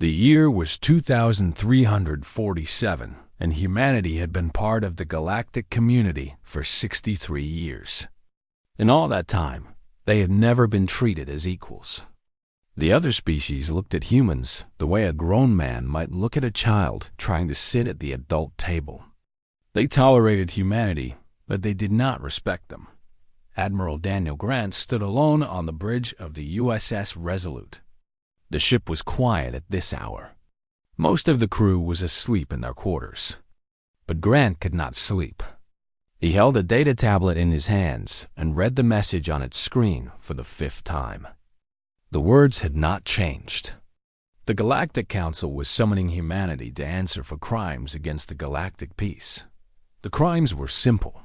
The year was 2347, and humanity had been part of the galactic community for 63 years. In all that time, they had never been treated as equals. The other species looked at humans the way a grown man might look at a child trying to sit at the adult table. They tolerated humanity, but they did not respect them. Admiral Daniel Grant stood alone on the bridge of the USS Resolute. The ship was quiet at this hour. Most of the crew was asleep in their quarters. But Grant could not sleep. He held a data tablet in his hands and read the message on its screen for the 5th time. The words had not changed. The Galactic Council was summoning humanity to answer for crimes against the galactic peace. The crimes were simple.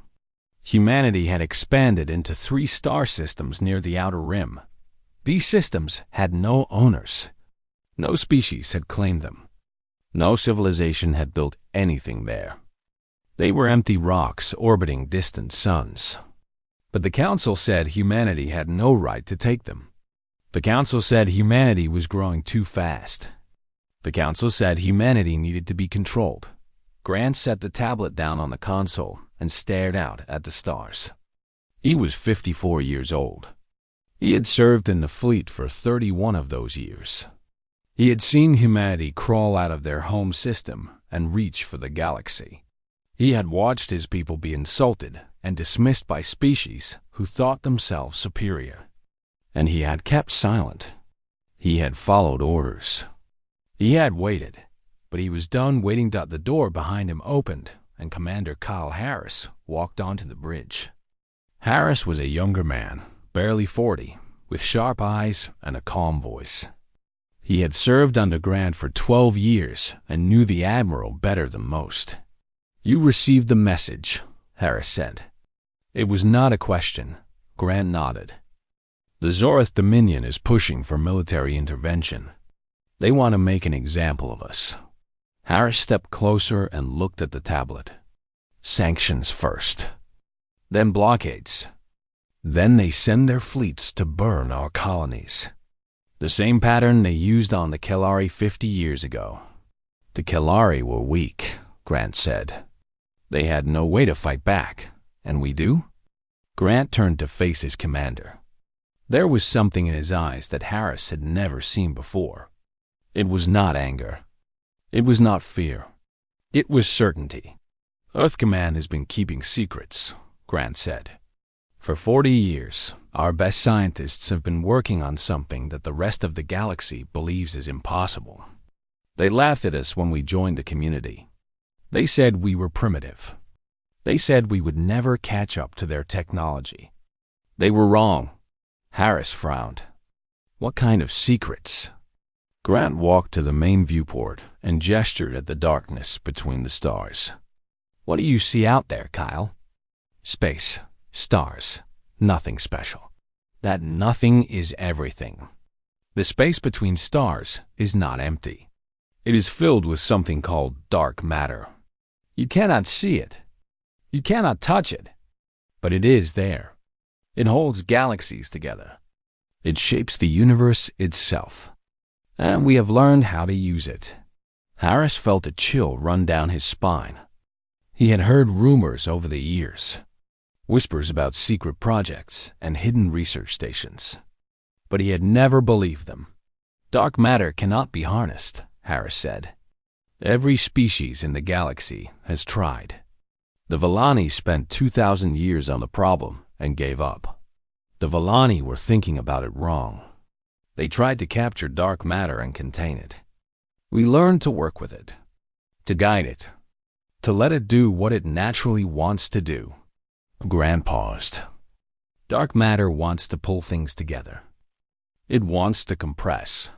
Humanity had expanded into 3 star systems near the outer rim. These systems had no owners. No species had claimed them. No civilization had built anything there. They were empty rocks orbiting distant suns. But the Council said humanity had no right to take them. The Council said humanity was growing too fast. The Council said humanity needed to be controlled. Grant set the tablet down on the console and stared out at the stars. He was 54 years old. He had served in the fleet for 31 of those years. He had seen humanity crawl out of their home system and reach for the galaxy. He had watched his people be insulted and dismissed by species who thought themselves superior. And he had kept silent. He had followed orders. He had waited, but he was done waiting. The door behind him opened, and Commander Kyle Harris walked onto the bridge. Harris was a younger man, barely 40, with sharp eyes and a calm voice. He had served under Grant for 12 years and knew the Admiral better than most. "You received the message," Harris said. It was not a question. Grant nodded. "The Zorith Dominion is pushing for military intervention. They want to make an example of us." Harris stepped closer and looked at the tablet. "Sanctions first. Then blockades. Then they send their fleets to burn our colonies. The same pattern they used on the Kelari 50 years ago." "The Kelari were weak," Grant said. "They had no way to fight back, and we do?" Grant turned to face his commander. There was something in his eyes that Harris had never seen before. It was not anger. It was not fear. It was certainty. "Earth Command has been keeping secrets," Grant said. "For 40 years, our best scientists have been working on something that the rest of the galaxy believes is impossible. They laughed at us when we joined the community. They said we were primitive. They said we would never catch up to their technology. They were wrong." Harris frowned. "What kind of secrets?" Grant walked to the main viewport and gestured at the darkness between the stars. "What do you see out there, Kyle?" "Space. Stars. Nothing special. That nothing is everything. The space between stars is not empty. It is filled with something called dark matter. You cannot see it. You cannot touch it. But it is there. It holds galaxies together. It shapes the universe itself. And we have learned how to use it." Harris felt a chill run down his spine. He had heard rumors over the years. Whispers about secret projects and hidden research stations. But he had never believed them. "Dark matter cannot be harnessed," Harris said. "Every species in the galaxy has tried. The Villani spent 2,000 years on the problem and gave up. The Villani were thinking about it wrong. They tried to capture dark matter and contain it. We learned to work with it, to guide it, to let it do what it naturally wants to do." Grant paused. "Dark matter wants to pull things together. It wants to compress.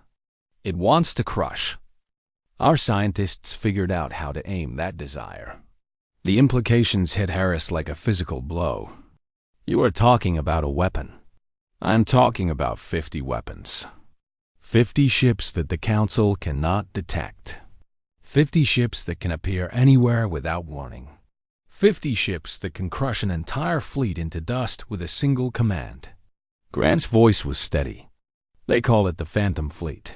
It wants to crush. Our scientists figured out how to aim that desire." The implications hit Harris like a physical blow. "You are talking about a weapon. I'm talking about 50 weapons. 50 ships that the Council cannot detect. 50 ships that can appear anywhere without warning. 50 ships that can crush an entire fleet into dust with a single command." Grant's voice was steady. "They call it the Phantom Fleet.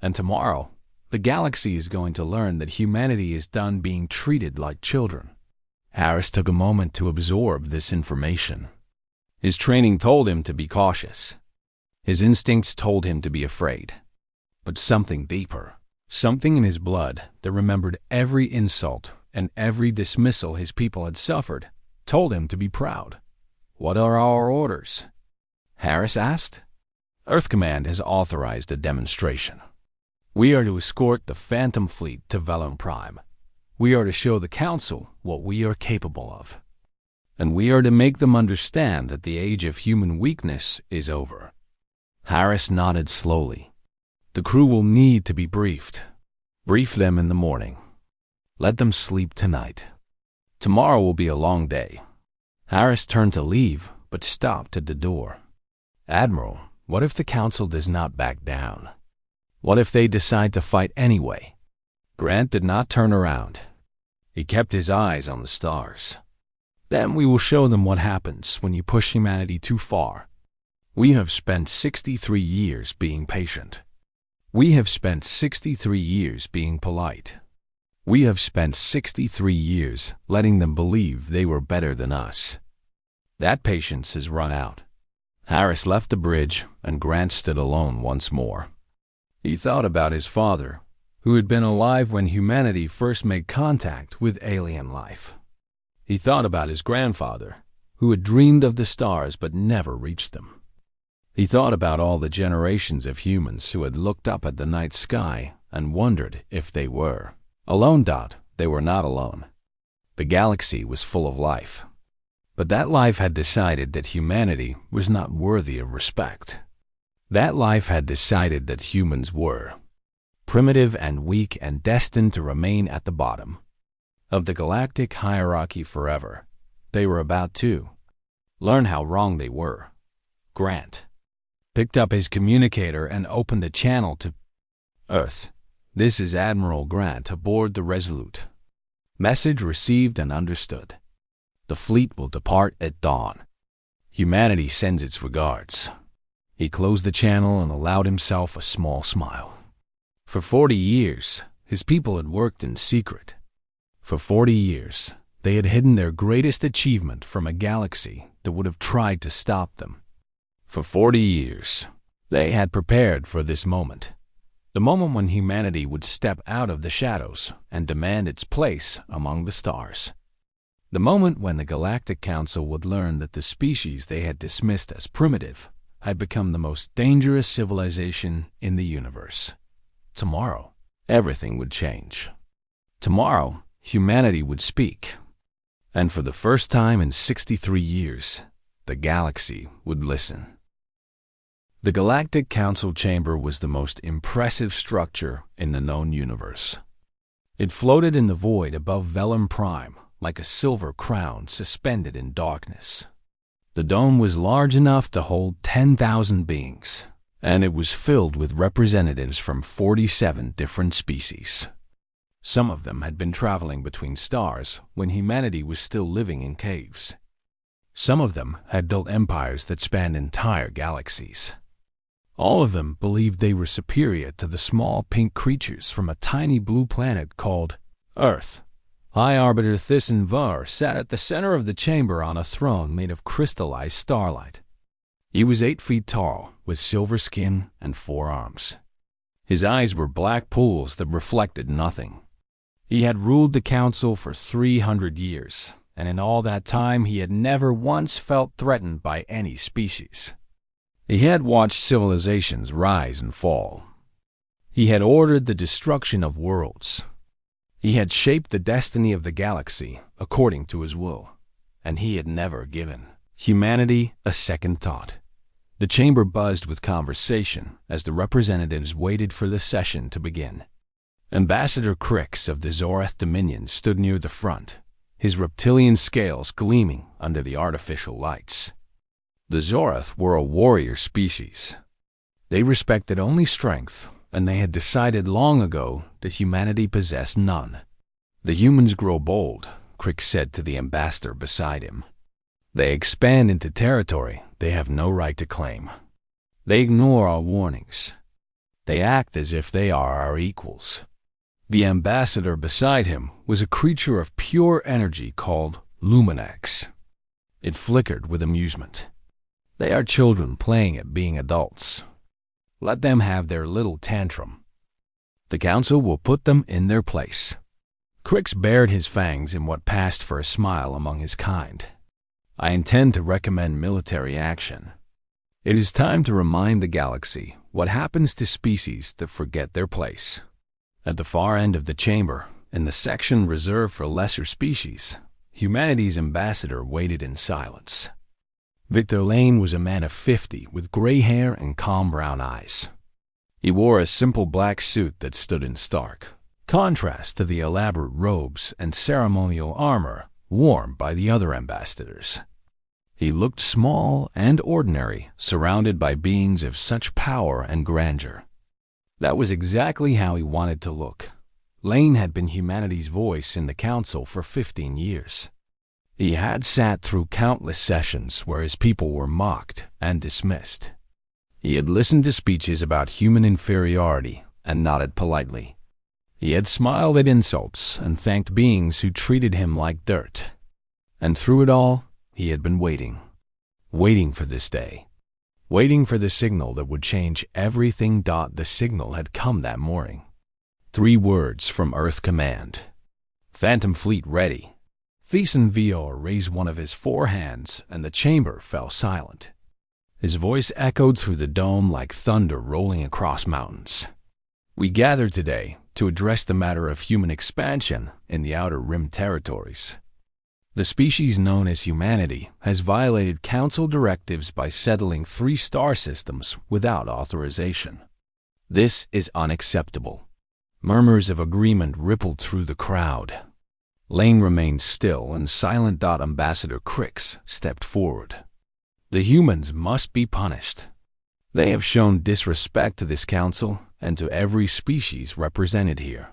And tomorrow, The galaxy is going to learn that humanity is done being treated like children. Harris took a moment to absorb this information. His training told him to be cautious. His instincts told him to be afraid. But something deeper, something in his blood that remembered every insult and every dismissal his people had suffered, told him to be proud. "What are our orders?" Harris asked. "Earth Command has authorized a demonstration. We are to escort the Phantom Fleet to Velum Prime. We are to show the Council what we are capable of. And we are to make them understand that the age of human weakness is over." Harris nodded slowly. "The crew will need to be briefed. Brief them in the morning. Let them sleep tonight. Tomorrow will be a long day." Harris turned to leave, but stopped at the door. "Admiral, what if the Council does not back down? What if they decide to fight anyway?" Grant did not turn around. He kept his eyes on the stars. "Then we will show them what happens when you push humanity too far. We have spent 63 years being patient. We have spent 63 years being polite. We have spent 63 years letting them believe they were better than us. That patience has run out." Harris left the bridge, and Grant stood alone once more. He thought about his father, who had been alive when humanity first made contact with alien life. He thought about his grandfather, who had dreamed of the stars but never reached them. He thought about all the generations of humans who had looked up at the night sky and wondered if they were alone. They were not alone. The galaxy was full of life. But that life had decided that humanity was not worthy of respect. That life had decided that humans were primitive and weak and destined to remain at the bottom of the galactic hierarchy forever. They were about to learn how wrong they were. Grant picked up his communicator and opened a channel to Earth. "This is Admiral Grant aboard the Resolute. Message received and understood. The fleet will depart at dawn. Humanity sends its regards." He closed the channel and allowed himself a small smile. For 40 years, his people had worked in secret. For 40 years, they had hidden their greatest achievement from a galaxy that would have tried to stop them. For 40 years, they had prepared for this moment. The moment when humanity would step out of the shadows and demand its place among the stars. The moment when the Galactic Council would learn that the species they had dismissed as primitive had become the most dangerous civilization in the universe. Tomorrow, everything would change. Tomorrow, humanity would speak. And for the first time in 63 years, the galaxy would listen. The Galactic Council chamber was the most impressive structure in the known universe. It floated in the void above Velum Prime like a silver crown suspended in darkness. The dome was large enough to hold 10,000 beings, and it was filled with representatives from 47 different species. Some of them had been traveling between stars when humanity was still living in caves. Some of them had built empires that spanned entire galaxies. All of them believed they were superior to the small pink creatures from a tiny blue planet called Earth. High Arbiter Thyssen Var sat at the center of the chamber on a throne made of crystallized starlight. He was 8 feet tall, with silver skin and 4 arms. His eyes were black pools that reflected nothing. He had ruled the council for 300 years, and in all that time he had never once felt threatened by any species. He had watched civilizations rise and fall. He had ordered the destruction of worlds. He had shaped the destiny of the galaxy according to his will, and he had never given humanity a second thought. The chamber buzzed with conversation as the representatives waited for the session to begin. Ambassador Crix of the Zorath Dominion stood near the front, his reptilian scales gleaming under the artificial lights. The Zorath were a warrior species. They respected only strength, and they had decided long ago that humanity possessed none. "The humans grow bold," Crix said to the ambassador beside him. "They expand into territory they have no right to claim. They ignore our warnings. They act as if they are our equals. The ambassador beside him was a creature of pure energy called Luminex. It flickered with amusement. They are children playing at being adults. Let them have their little tantrum. The council will put them in their place. Crix bared his fangs in what passed for a smile among his kind. I intend to recommend military action. It is time to remind the galaxy what happens to species that forget their place. At the far end of the chamber, in the section reserved for lesser species, humanity's ambassador waited in silence. Victor Lane was a man of 50 with gray hair and calm brown eyes. He wore a simple black suit that stood in stark contrast to the elaborate robes and ceremonial armor worn by the other ambassadors. He looked small and ordinary, surrounded by beings of such power and grandeur. That was exactly how he wanted to look. Lane had been humanity's voice in the council for 15 years. He had sat through countless sessions where his people were mocked and dismissed. He had listened to speeches about human inferiority and nodded politely. He had smiled at insults and thanked beings who treated him like dirt. And through it all, he had been waiting for this day, waiting for the signal that would change everything. The signal had come that morning. 3 words from Earth Command. Phantom Fleet ready. Thiessen Vior raised one of his 4 hands, and the chamber fell silent. His voice echoed through the dome like thunder rolling across mountains. We gather today to address the matter of human expansion in the Outer Rim territories. The species known as humanity has violated council directives by settling 3 star systems without authorization. This is unacceptable. Murmurs of agreement rippled through the crowd. Lane remained still and silent. Ambassador Crix stepped forward. The humans must be punished. They have shown disrespect to this council and to every species represented here.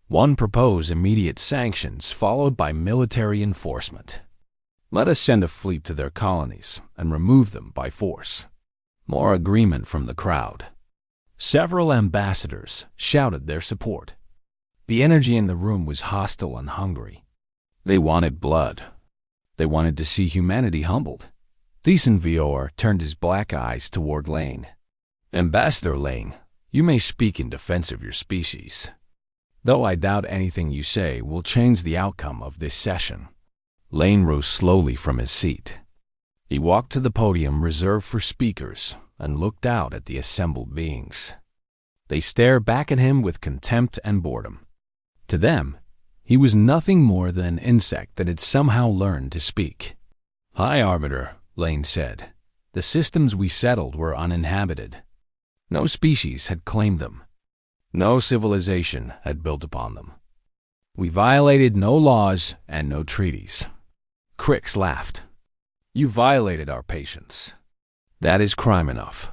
One proposed immediate sanctions followed by military enforcement. Let us send a fleet to their colonies and remove them by force. More agreement from the crowd. Several ambassadors shouted their support. The energy in the room was hostile and hungry. They wanted blood. They wanted to see humanity humbled. Thiessen Vior turned his black eyes toward Lane. Ambassador Lane, you may speak in defense of your species, though I doubt anything you say will change the outcome of this session. Lane rose slowly from his seat. He walked to the podium reserved for speakers and looked out at the assembled beings. They stared back at him with contempt and boredom. To them, he was nothing more than an insect that had somehow learned to speak. High Arbiter, Lane said, the systems we settled were uninhabited. No species had claimed them. No civilization had built upon them. We violated no laws and no treaties. Crix laughed. You violated our patience. That is crime enough.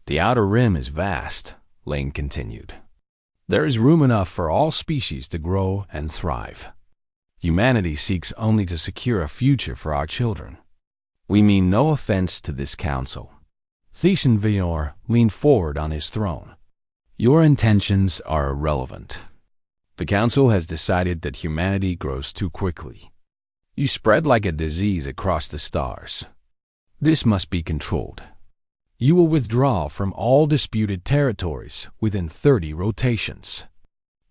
The Outer Rim is vast, Lane continued. There is room enough for all species to grow and thrive. Humanity seeks only to secure a future for our children. We mean no offense to this council. Thiessen Vior leaned forward on his throne. Your intentions are irrelevant. The council has decided that humanity grows too quickly. You spread like a disease across the stars. This must be controlled. You will withdraw from all disputed territories within 30 rotations.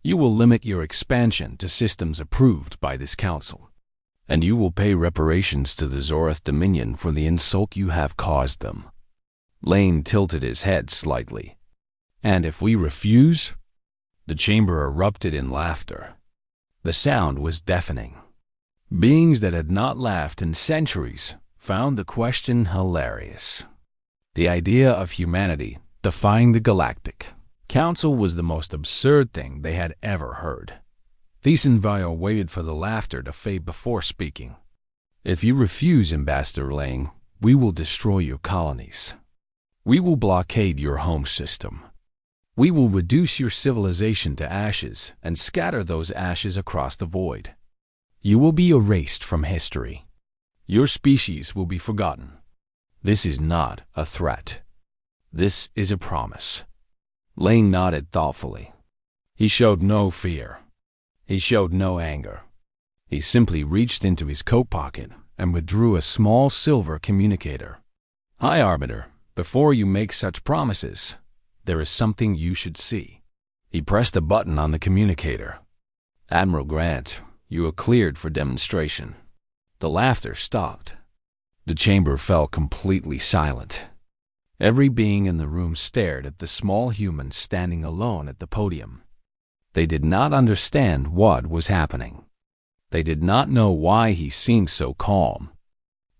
You will limit your expansion to systems approved by this council. And you will pay reparations to the Zorath Dominion for the insult you have caused them. Lane tilted his head slightly. And if we refuse? The chamber erupted in laughter. The sound was deafening. Beings that had not laughed in centuries found the question hilarious. The idea of humanity defying the Galactic Council was the most absurd thing they had ever heard. Thiessen Vior waited for the laughter to fade before speaking. If you refuse, Ambassador Lane, we will destroy your colonies. We will blockade your home system. We will reduce your civilization to ashes and scatter those ashes across the void. You will be erased from history. Your species will be forgotten. This is not a threat. This is a promise. Lane nodded thoughtfully. He showed no fear. He showed no anger. He simply reached into his coat pocket and withdrew a small silver communicator. "Hi, Arbiter. Before you make such promises, there is something you should see." He pressed a button on the communicator. "Admiral Grant, you are cleared for demonstration." The laughter stopped. The chamber fell completely silent. Every being in the room stared at the small human standing alone at the podium. They did not understand what was happening. They did not know why he seemed so calm.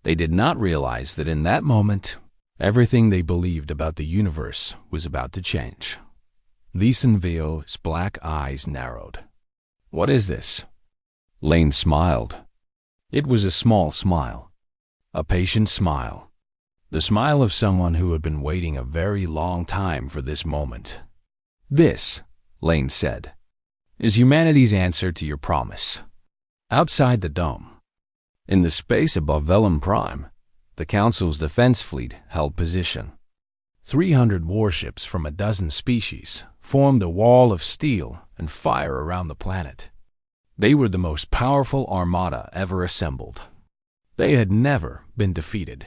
They did not realize that in that moment, everything they believed about the universe was about to change. Vicenvio's black eyes narrowed. "What is this?" Lane smiled. It was a small smile. A patient smile. The smile of someone who had been waiting a very long time for this moment. "This," Lane said, "is humanity's answer to your promise." Outside the dome, in the space above Velum Prime, the Council's defense fleet held position. 300 warships from a dozen species formed a wall of steel and fire around the planet. They were the most powerful armada ever assembled. They had never been defeated.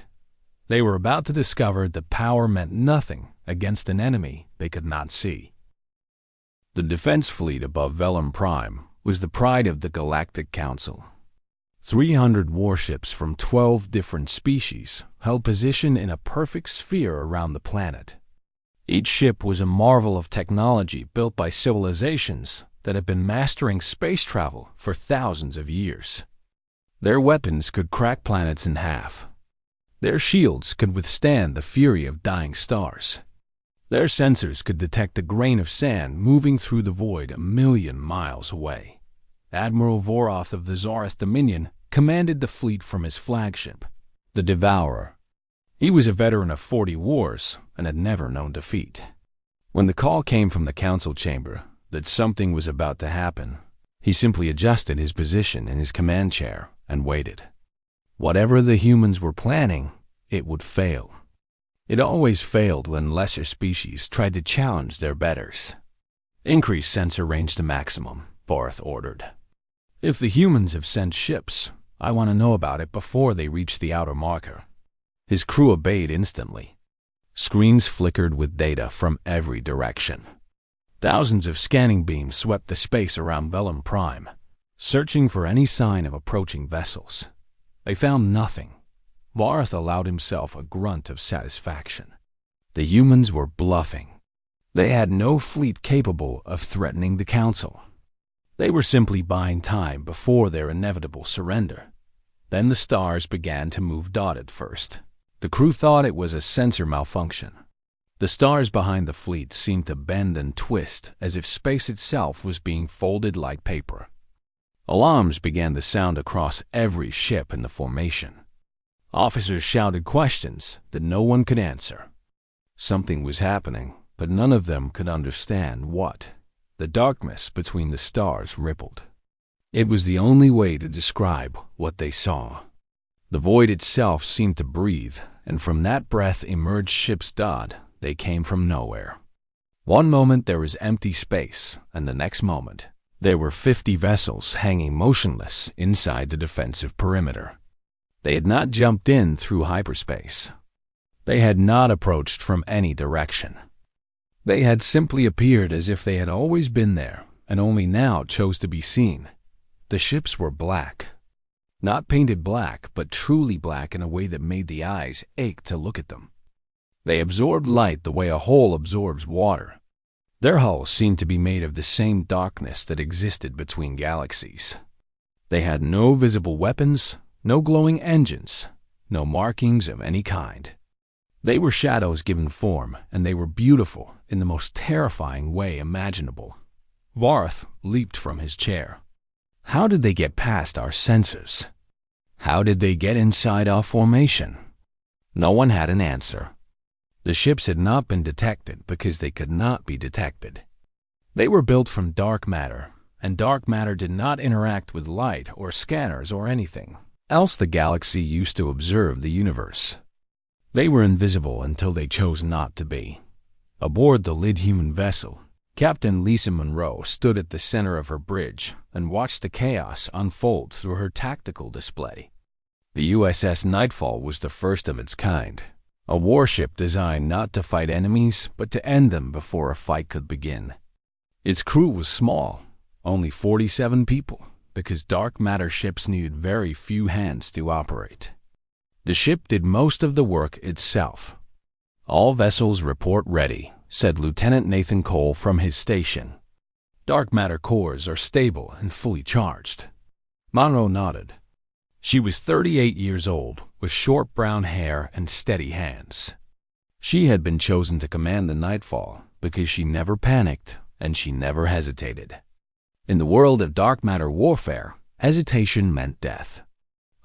They were about to discover that power meant nothing against an enemy they could not see. The defense fleet above Velum Prime was the pride of the Galactic Council. 300 warships from 12 different species held position in a perfect sphere around the planet. Each ship was a marvel of technology built by civilizations that had been mastering space travel for thousands of years. Their weapons could crack planets in half. Their shields could withstand the fury of dying stars. Their sensors could detect a grain of sand moving through the void a million miles away. Admiral Voroth of the Zareth Dominion commanded the fleet from his flagship, the Devourer. He was a veteran of 40 wars and had never known defeat. When the call came from the council chamber that something was about to happen, he simply adjusted his position in his command chair and waited. Whatever the humans were planning, it would fail. It always failed when lesser species tried to challenge their betters. "Increase sensor range to maximum," Voroth ordered. "If the humans have sent ships, I want to know about it before they reach the outer marker." His crew obeyed instantly. Screens flickered with data from every direction. Thousands of scanning beams swept the space around Velum Prime, searching for any sign of approaching vessels. They found nothing. Voroth allowed himself a grunt of satisfaction. The humans were bluffing. They had no fleet capable of threatening the Council. They were simply buying time before their inevitable surrender. Then the stars began to move dotted first. The crew thought it was a sensor malfunction. The stars behind the fleet seemed to bend and twist as if space itself was being folded like paper. Alarms began to sound across every ship in the formation. Officers shouted questions that no one could answer. Something was happening, but none of them could understand what. The darkness between the stars rippled. It was the only way to describe what they saw. The void itself seemed to breathe, and from that breath emerged ships dot. They came from nowhere. One moment there was empty space, and the next moment there were 50 vessels hanging motionless inside the defensive perimeter. They had not jumped in through hyperspace. They had not approached from any direction. They had simply appeared as if they had always been there and only now chose to be seen. The ships were black. Not painted black, but truly black in a way that made the eyes ache to look at them. They absorbed light the way a hole absorbs water. Their hulls seemed to be made of the same darkness that existed between galaxies. They had no visible weapons, no glowing engines, no markings of any kind. They were shadows given form, and they were beautiful in the most terrifying way imaginable. Voroth leaped from his chair. How did they get past our sensors? How did they get inside our formation? No one had an answer. The ships had not been detected because they could not be detected. They were built from dark matter, and dark matter did not interact with light or scanners or anything else the galaxy used to observe the universe. They were invisible until they chose not to be. Aboard the Lid-human vessel, Captain Lisa Monroe stood at the center of her bridge and watched the chaos unfold through her tactical display. The USS Nightfall was the first of its kind, a warship designed not to fight enemies but to end them before a fight could begin. Its crew was small, only 47 people, because dark matter ships needed very few hands to operate. The ship did most of the work itself. "All vessels report ready," said Lieutenant Nathan Cole from his station. "Dark matter cores are stable and fully charged." Monroe nodded. She was 38 years old, with short brown hair and steady hands. She had been chosen to command the Nightfall because she never panicked and she never hesitated. In the world of dark matter warfare, hesitation meant death.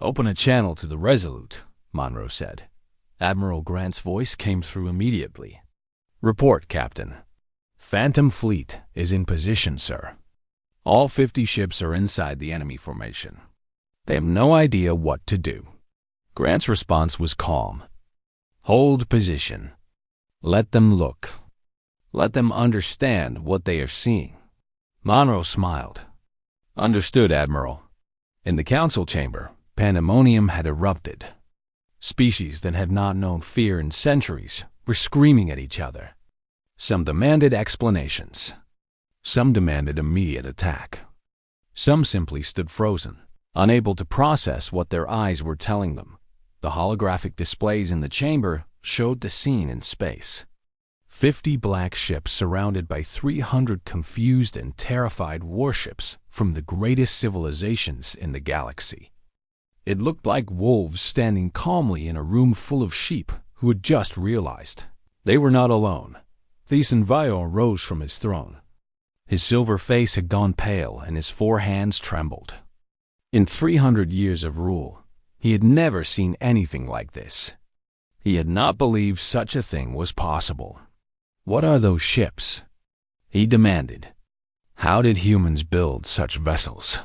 "Open a channel to the Resolute," Monroe said. Admiral Grant's voice came through immediately. "Report, Captain. Phantom Fleet is in position, sir. All 50 ships are inside the enemy formation. They have no idea what to do." Grant's response was calm. "Hold position. Let them look. Let them understand what they are seeing." Monroe smiled. "Understood, Admiral." In the council chamber, pandemonium had erupted. Species that had not known fear in centuries were screaming at each other. Some demanded explanations. Some demanded immediate attack. Some simply stood frozen, unable to process what their eyes were telling them. The holographic displays in the chamber showed the scene in space. 50 black ships surrounded by 300 confused and terrified warships from the greatest civilizations in the galaxy. It looked like wolves standing calmly in a room full of sheep who had just realized they were not alone. Thiessen Vior rose from his throne. His silver face had gone pale and his 4 hands trembled. In 300 years of rule, he had never seen anything like this. He had not believed such a thing was possible. "What are those ships?" he demanded. "How did humans build such vessels?"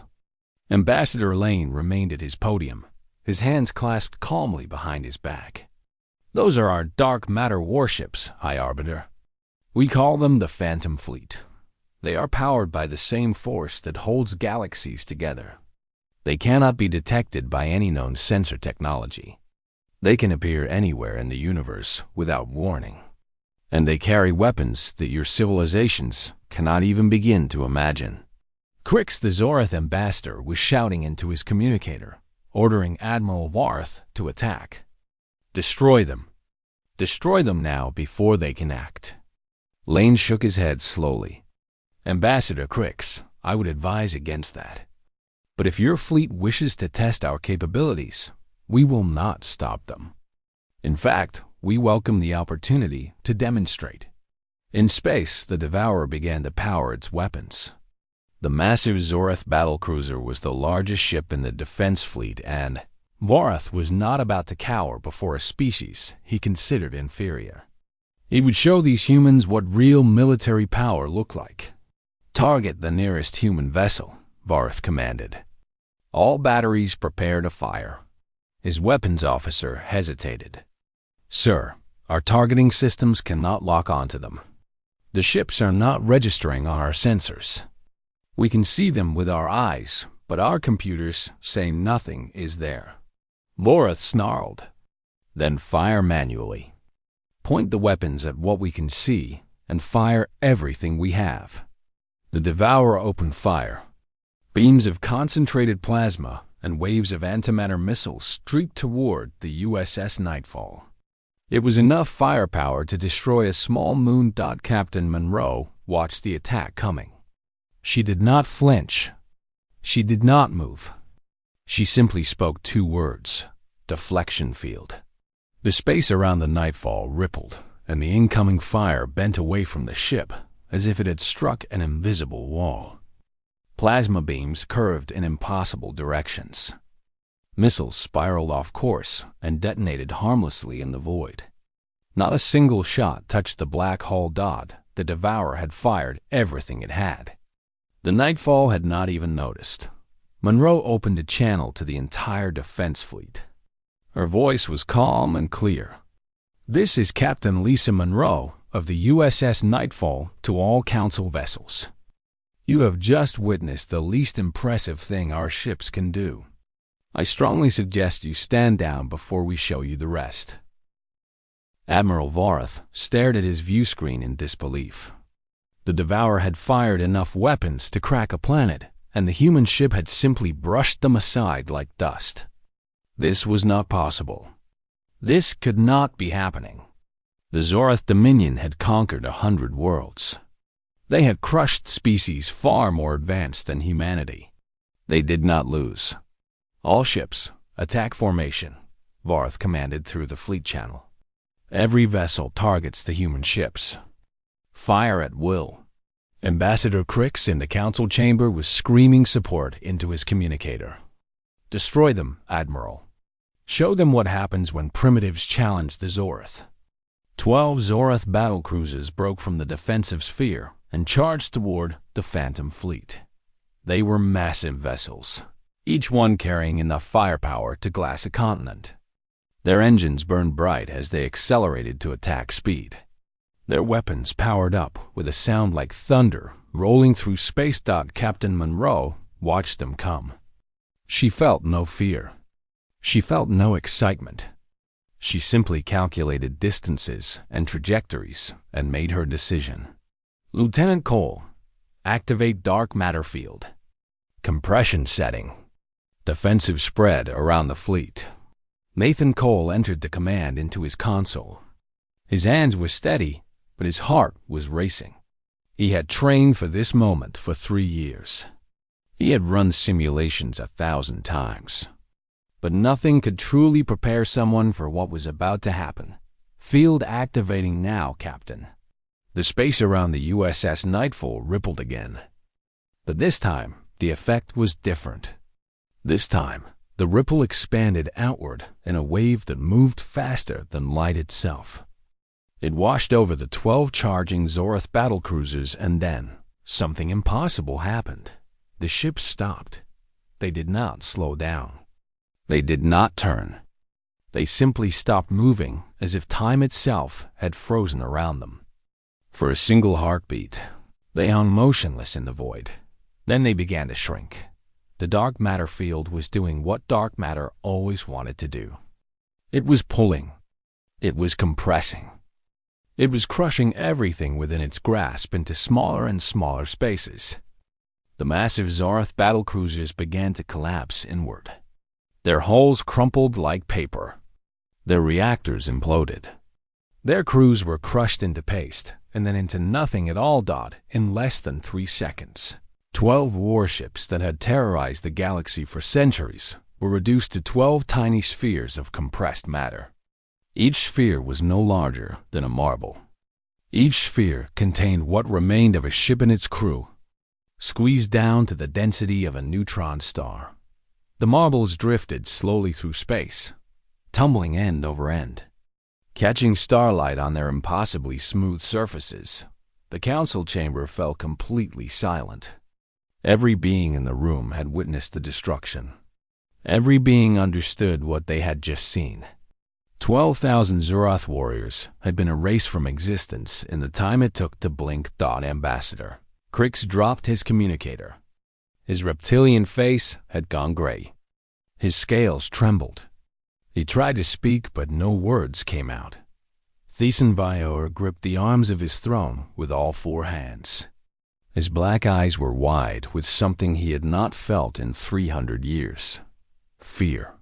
Ambassador Lane remained at his podium, his hands clasped calmly behind his back. "Those are our dark matter warships, High Arbiter. We call them the Phantom Fleet. They are powered by the same force that holds galaxies together. They cannot be detected by any known sensor technology. They can appear anywhere in the universe without warning. And they carry weapons that your civilizations cannot even begin to imagine." Crix, the Zorath ambassador, was shouting into his communicator, ordering Admiral Warth to attack. "Destroy them. Destroy them now before they can act." Lane shook his head slowly. "Ambassador Crix, I would advise against that. But if your fleet wishes to test our capabilities, we will not stop them. In fact, we welcome the opportunity to demonstrate." In space, the Devourer began to power its weapons. The massive Zorath battlecruiser was the largest ship in the defense fleet, and Vorath was not about to cower before a species he considered inferior. He would show these humans what real military power looked like. "Target the nearest human vessel," Vorath commanded. "All batteries prepare to fire." His weapons officer hesitated. "Sir, our targeting systems cannot lock onto them. The ships are not registering on our sensors. We can see them with our eyes, but our computers say nothing is there." Vorath snarled. "Then fire manually. Point the weapons at what we can see and fire everything we have." The Devourer opened fire. Beams of concentrated plasma and waves of antimatter missiles streaked toward the USS Nightfall. It was enough firepower to destroy a small moon. Captain Monroe watched the attack coming. She did not flinch. She did not move. She simply spoke 2 words: deflection field. The space around the Nightfall rippled, and the incoming fire bent away from the ship as if it had struck an invisible wall. Plasma beams curved in impossible directions. Missiles spiraled off course and detonated harmlessly in the void. Not a single shot touched the black hull. The Devourer had fired everything it had. The Nightfall had not even noticed. Monroe opened a channel to the entire defense fleet. Her voice was calm and clear. "This is Captain Lisa Monroe of the USS Nightfall to all Council vessels. You have just witnessed the least impressive thing our ships can do. I strongly suggest you stand down before we show you the rest." Admiral Vorath stared at his view screen in disbelief. The Devourer had fired enough weapons to crack a planet, and the human ship had simply brushed them aside like dust. This was not possible. This could not be happening. The Zorath Dominion had conquered 100 worlds. They had crushed species far more advanced than humanity. They did not lose. "All ships, attack formation," Vorath commanded through the fleet channel. "Every vessel targets the human ships. Fire at will." Ambassador Crix in the council chamber was screaming support into his communicator. "Destroy them, Admiral. Show them what happens when primitives challenge the Zorath." 12 Zorath battlecruisers broke from the defensive sphere and charged toward the Phantom Fleet. They were massive vessels, each one carrying enough firepower to glass a continent. Their engines burned bright as they accelerated to attack speed. Their weapons powered up with a sound like thunder rolling through space. Captain Monroe watched them come. She felt no fear. She felt no excitement. She simply calculated distances and trajectories and made her decision. "Lieutenant Cole, activate dark matter field. Compression setting. Defensive spread around the fleet." Nathan Cole entered the command into his console. His hands were steady, but his heart was racing. He had trained for this moment for 3 years. He had run simulations 1,000 times. But nothing could truly prepare someone for what was about to happen. "Field activating now, Captain." The space around the USS Nightfall rippled again. But this time, the effect was different. This time, the ripple expanded outward in a wave that moved faster than light itself. It washed over the 12 charging Zorath battlecruisers, and then something impossible happened. The ships stopped. They did not slow down. They did not turn. They simply stopped moving as if time itself had frozen around them. For a single heartbeat, they hung motionless in the void. Then they began to shrink. The dark matter field was doing what dark matter always wanted to do. It was pulling. It was compressing. It was crushing everything within its grasp into smaller and smaller spaces. The massive Zorath battlecruisers began to collapse inward. Their hulls crumpled like paper. Their reactors imploded. Their crews were crushed into paste, and then into nothing at all. In less than 3 seconds. 12 warships that had terrorized the galaxy for centuries were reduced to 12 tiny spheres of compressed matter. Each sphere was no larger than a marble. Each sphere contained what remained of a ship and its crew, squeezed down to the density of a neutron star. The marbles drifted slowly through space, tumbling end over end. Catching starlight on their impossibly smooth surfaces, the council chamber fell completely silent. Every being in the room had witnessed the destruction. Every being understood what they had just seen. 12,000 Zorath warriors had been erased from existence in the time it took to blink. Ambassador Crix dropped his communicator. His reptilian face had gone gray. His scales trembled. He tried to speak, but no words came out. Thiessen Vior gripped the arms of his throne with all 4 hands. His black eyes were wide with something he had not felt in 300 years. Fear.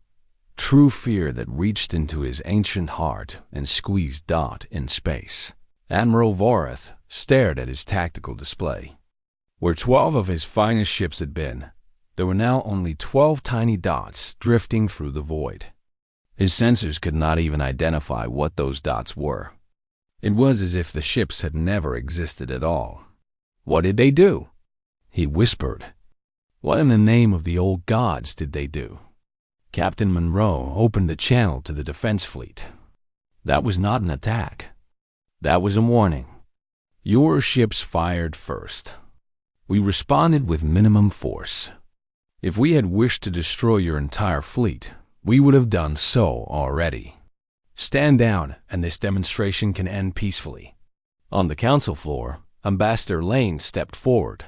True fear that reached into his ancient heart and squeezed in space. Admiral Vorath stared at his tactical display. Where 12 of his finest ships had been, there were now only 12 tiny dots drifting through the void. His sensors could not even identify what those dots were. It was as if the ships had never existed at all. "What did they do?" he whispered. "What in the name of the old gods did they do?" Captain Monroe opened the channel to the defense fleet. "That was not an attack. That was a warning. Your ships fired first. We responded with minimum force. If we had wished to destroy your entire fleet, we would have done so already. Stand down, and this demonstration can end peacefully. On the council floor, Ambassador Lane stepped forward.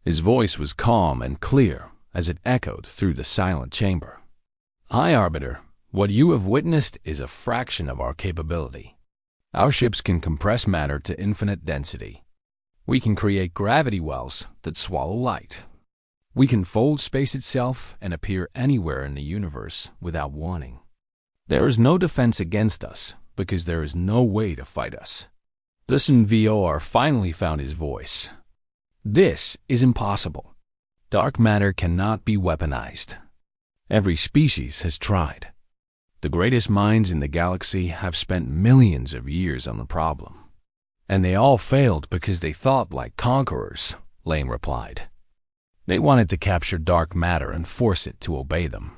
His voice was calm and clear as it echoed through the silent chamber. High Arbiter, what you have witnessed is a fraction of our capability. Our ships can compress matter to infinite density. We can create gravity wells that swallow light. We can fold space itself and appear anywhere in the universe without warning. There is no defense against us because there is no way to fight us. Listen, VOR finally found his voice. This is impossible. Dark matter cannot be weaponized. Every species has tried. The greatest minds in the galaxy have spent millions of years on the problem. And they all failed because they thought like conquerors, Lane replied. They wanted to capture dark matter and force it to obey them.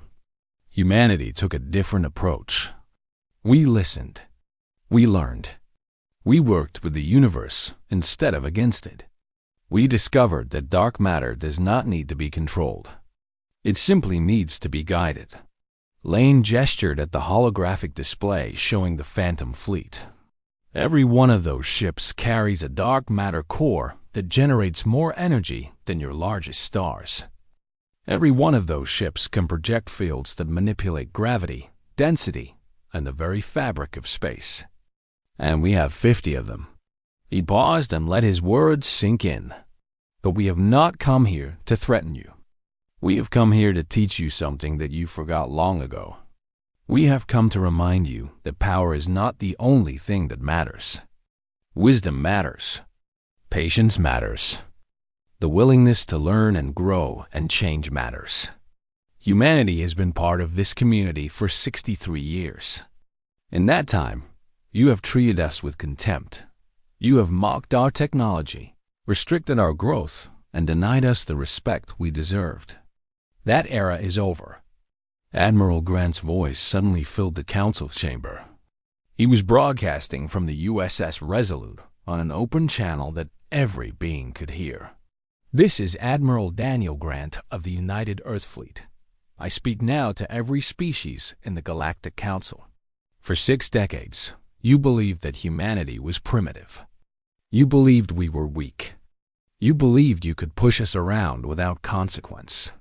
Humanity took a different approach. We listened. We learned. We worked with the universe instead of against it. We discovered that dark matter does not need to be controlled. It simply needs to be guided. Lane gestured at the holographic display showing the Phantom Fleet. Every one of those ships carries a dark matter core that generates more energy than your largest stars. Every one of those ships can project fields that manipulate gravity, density, and the very fabric of space. And we have 50 of them. He paused and let his words sink in. But we have not come here to threaten you. We have come here to teach you something that you forgot long ago. We have come to remind you that power is not the only thing that matters. Wisdom matters. Patience matters. The willingness to learn and grow and change matters. Humanity has been part of this community for 63 years. In that time, you have treated us with contempt. You have mocked our technology, restricted our growth, and denied us the respect we deserved. That era is over. Admiral Grant's voice suddenly filled the council chamber. He was broadcasting from the USS Resolute on an open channel that every being could hear. This is Admiral Daniel Grant of the United Earth Fleet. I speak now to every species in the Galactic Council. For 6 decades, you believed that humanity was primitive. You believed we were weak. You believed you could push us around without consequence.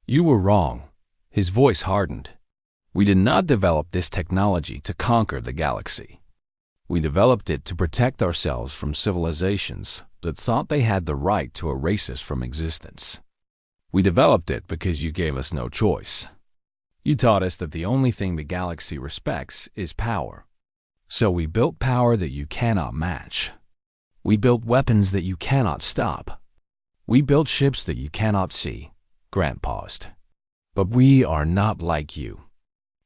You were wrong. His voice hardened. We did not develop this technology to conquer the galaxy. We developed it to protect ourselves from civilizations that thought they had the right to erase us from existence. We developed it because you gave us no choice. You taught us that the only thing the galaxy respects is power. So we built power that you cannot match. We built weapons that you cannot stop. We built ships that you cannot see. Grant paused. But we are not like you.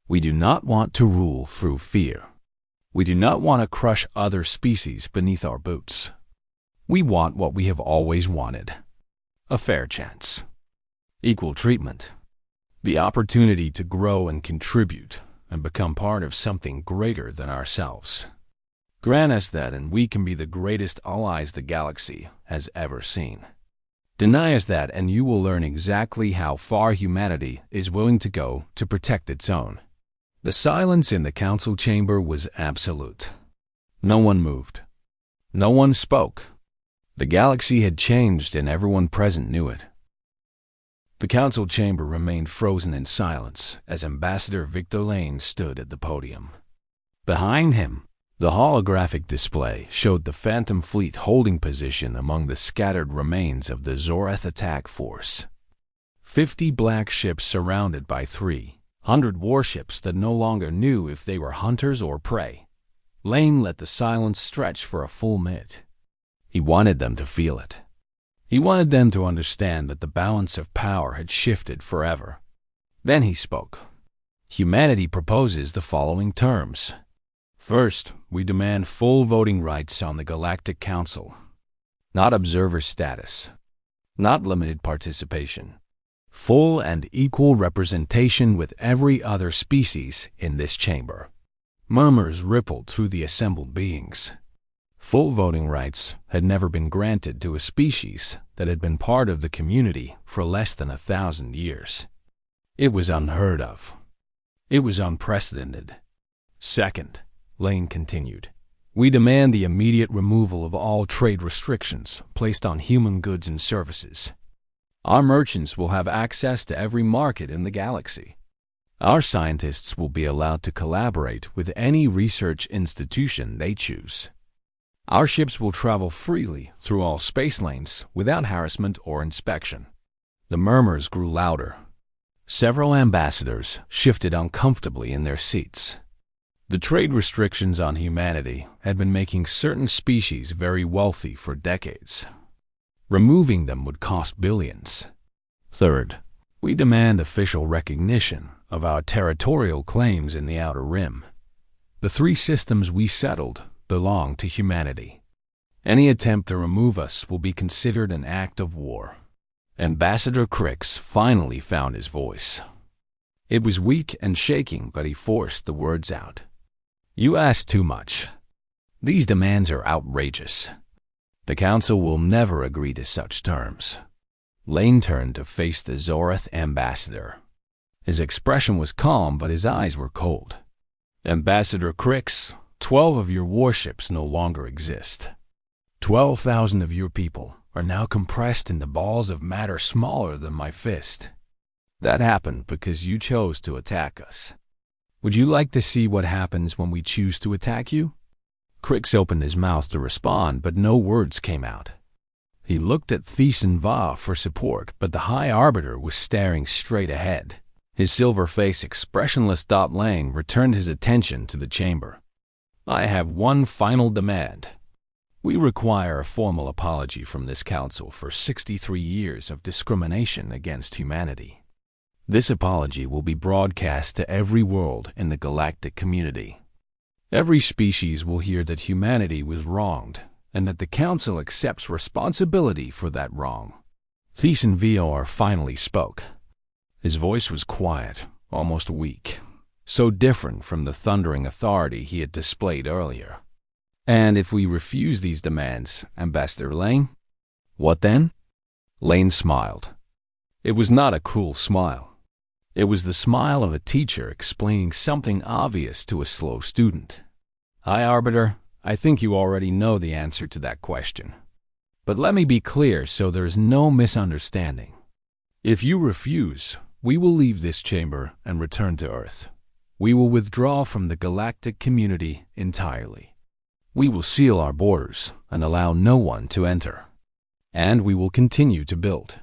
We do not want to rule through fear. We do not want to crush other species beneath our boots. We want what we have always wanted. A fair chance. Equal treatment. The opportunity to grow and contribute and become part of something greater than ourselves. Grant us that and we can be the greatest allies the galaxy has ever seen. Deny us that and you will learn exactly how far humanity is willing to go to protect its own. The silence in the council chamber was absolute. No one moved. No one spoke. The galaxy had changed and everyone present knew it. The council chamber remained frozen in silence as Ambassador Victor Lane stood at the podium. Behind him, the holographic display showed the Phantom Fleet holding position among the scattered remains of the Zoreth attack force. 50 black ships surrounded by 300 warships that no longer knew if they were hunters or prey. Lane let the silence stretch for a full minute. He wanted them to feel it. He wanted them to understand that the balance of power had shifted forever. Then he spoke. Humanity proposes the following terms. First, we demand full voting rights on the Galactic Council. Not observer status. Not limited participation. Full and equal representation with every other species in this chamber. Murmurs rippled through the assembled beings. Full voting rights had never been granted to a species that had been part of the community for less than 1,000 years. It was unheard of. It was unprecedented. Second, Lane continued, We demand the immediate removal of all trade restrictions placed on human goods and services. Our merchants will have access to every market in the galaxy. Our scientists will be allowed to collaborate with any research institution they choose. Our ships will travel freely through all space lanes without harassment or inspection. The murmurs grew louder. Several ambassadors shifted uncomfortably in their seats. The trade restrictions on humanity had been making certain species very wealthy for decades. Removing them would cost billions. Third, we demand official recognition of our territorial claims in the Outer Rim. The 3 systems we settled belong to humanity. Any attempt to remove us will be considered an act of war. Ambassador Crix finally found his voice. It was weak and shaking, but he forced the words out. You ask too much. These demands are outrageous. The Council will never agree to such terms. Lane turned to face the Zorath ambassador. His expression was calm, but his eyes were cold. Ambassador Crix, 12 of your warships no longer exist. 12,000 of your people are now compressed into balls of matter smaller than my fist. That happened because you chose to attack us. Would you like to see what happens when we choose to attack you? Crix opened his mouth to respond, but no words came out. He looked at Thiessen Va for support, but the High Arbiter was staring straight ahead. His silver face expressionless. Lane returned his attention to the chamber. I have one final demand. We require a formal apology from this council for 63 years of discrimination against humanity. This apology will be broadcast to every world in the galactic community. Every species will hear that humanity was wronged and that the council accepts responsibility for that wrong. Thiessen Vior finally spoke. His voice was quiet, almost weak, so different from the thundering authority he had displayed earlier. And if we refuse these demands, Ambassador Lane? What then? Lane smiled. It was not a cruel smile. It was the smile of a teacher explaining something obvious to a slow student. High Arbiter, I think you already know the answer to that question. But let me be clear so there is no misunderstanding. If you refuse, we will leave this chamber and return to Earth. We will withdraw from the galactic community entirely. We will seal our borders and allow no one to enter. And we will continue to build.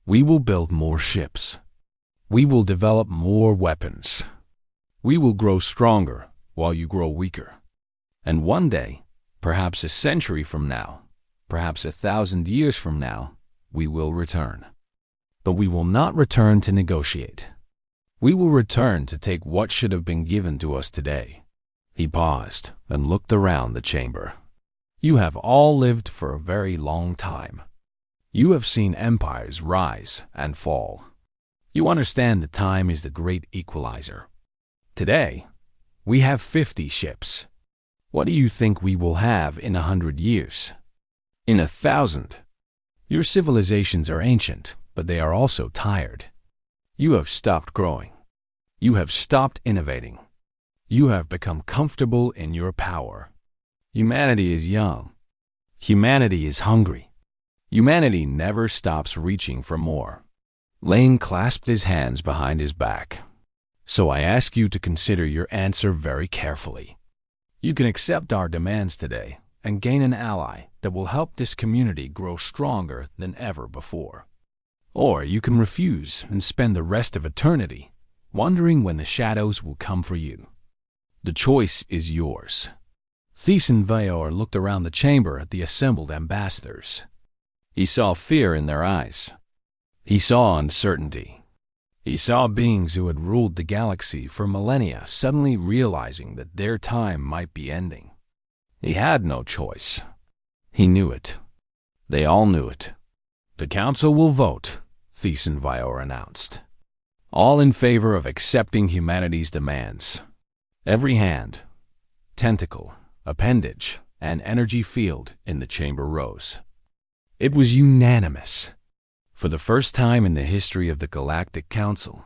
We will build more ships. We will develop more weapons. We will grow stronger while you grow weaker. And one day, perhaps a century from now, perhaps 1,000 years from now, we will return. But we will not return to negotiate. We will return to take what should have been given to us today. He paused and looked around the chamber. You have all lived for a very long time. You have seen empires rise and fall. You understand that time is the great equalizer. Today, we have 50 ships. What do you think we will have in 100 years? In 1,000? Your civilizations are ancient, but they are also tired. You have stopped growing. You have stopped innovating. You have become comfortable in your power. Humanity is young. Humanity is hungry. Humanity never stops reaching for more. Lane clasped his hands behind his back. So I ask you to consider your answer very carefully. You can accept our demands today and gain an ally that will help this community grow stronger than ever before. Or you can refuse and spend the rest of eternity wondering when the shadows will come for you. The choice is yours. Thiessen Vior looked around the chamber at the assembled ambassadors. He saw fear in their eyes. He saw uncertainty. He saw beings who had ruled the galaxy for millennia suddenly realizing that their time might be ending. He had no choice. He knew it. They all knew it. The council will vote, Thiessen Vior announced. All in favor of accepting humanity's demands. Every hand, tentacle, appendage, and energy field in the chamber rose. It was unanimous. For the first time in the history of the Galactic Council,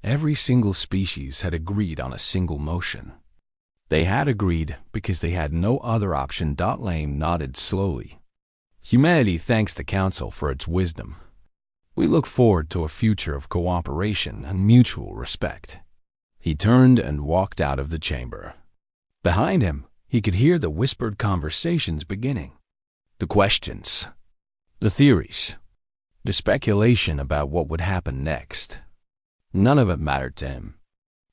every single species had agreed on a single motion. They had agreed because they had no other option. Lane nodded slowly. Humanity thanks the Council for its wisdom. We look forward to a future of cooperation and mutual respect. He turned and walked out of the chamber. Behind him, he could hear the whispered conversations beginning. The questions, the theories, the speculation about what would happen next. None of it mattered to him.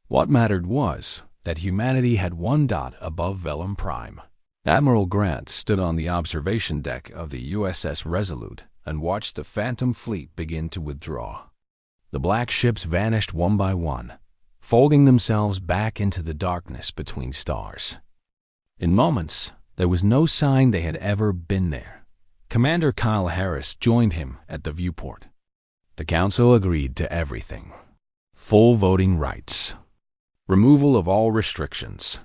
What mattered was that humanity had one dot above Vellum Prime. Admiral Grant stood on the observation deck of the USS Resolute and watched the Phantom Fleet begin to withdraw. The black ships vanished one by one, folding themselves back into the darkness between stars. In moments, there was no sign they had ever been there. Commander Kyle Harris joined him at the viewport. The Council agreed to everything. Full voting rights, removal of all restrictions,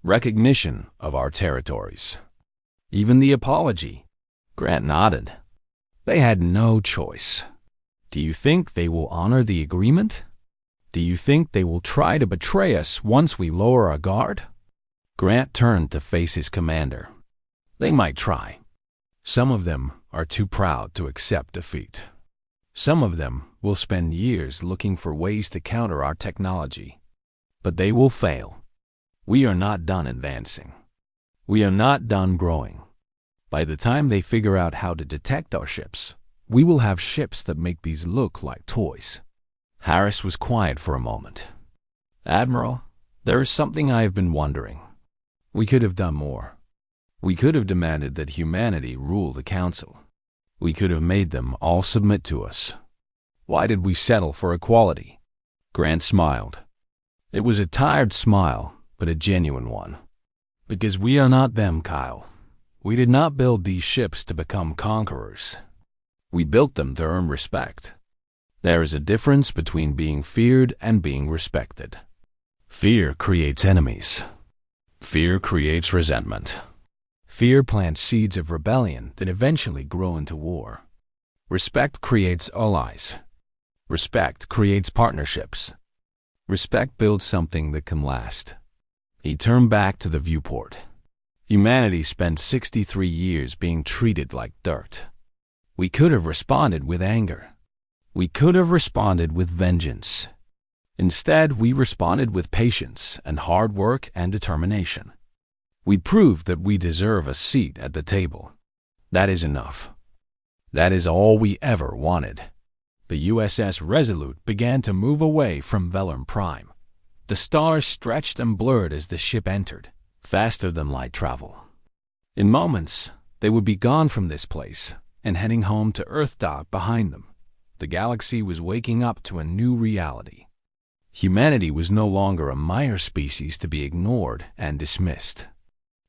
recognition of our territories, even the apology. Grant nodded. They had no choice. Do you think they will honor the agreement? Do you think they will try to betray us once we lower our guard? Grant turned to face his commander. They might try. Some of them are too proud to accept defeat. Some of them will spend years looking for ways to counter our technology. But they will fail. We are not done advancing. We are not done growing. By the time they figure out how to detect our ships, we will have ships that make these look like toys. Harris was quiet for a moment. Admiral, there is something I have been wondering. We could have done more. We could have demanded that humanity rule the Council. We could have made them all submit to us. Why did we settle for equality? Grant smiled. It was a tired smile, but a genuine one. Because we are not them, Kyle. We did not build these ships to become conquerors. We built them to earn respect. There is a difference between being feared and being respected. Fear creates enemies. Fear creates resentment. Fear plants seeds of rebellion that eventually grow into war. Respect creates allies. Respect creates partnerships. Respect builds something that can last. He turned back to the viewport. Humanity spent 63 years being treated like dirt. We could have responded with anger. We could have responded with vengeance. Instead, we responded with patience and hard work and determination. We proved that we deserve a seat at the table. That is enough. That is all we ever wanted. The USS Resolute began to move away from Vellum Prime. The stars stretched and blurred as the ship entered, faster than light travel. In moments, they would be gone from this place and heading home to Earth. Behind them, the galaxy was waking up to a new reality. Humanity was no longer a minor species to be ignored and dismissed.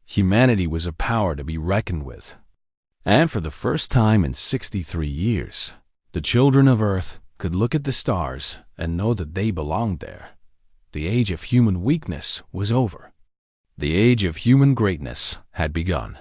Humanity was a power to be reckoned with. And for the first time in 63 years, the children of Earth could look at the stars and know that they belonged there. The age of human weakness was over. The age of human greatness had begun.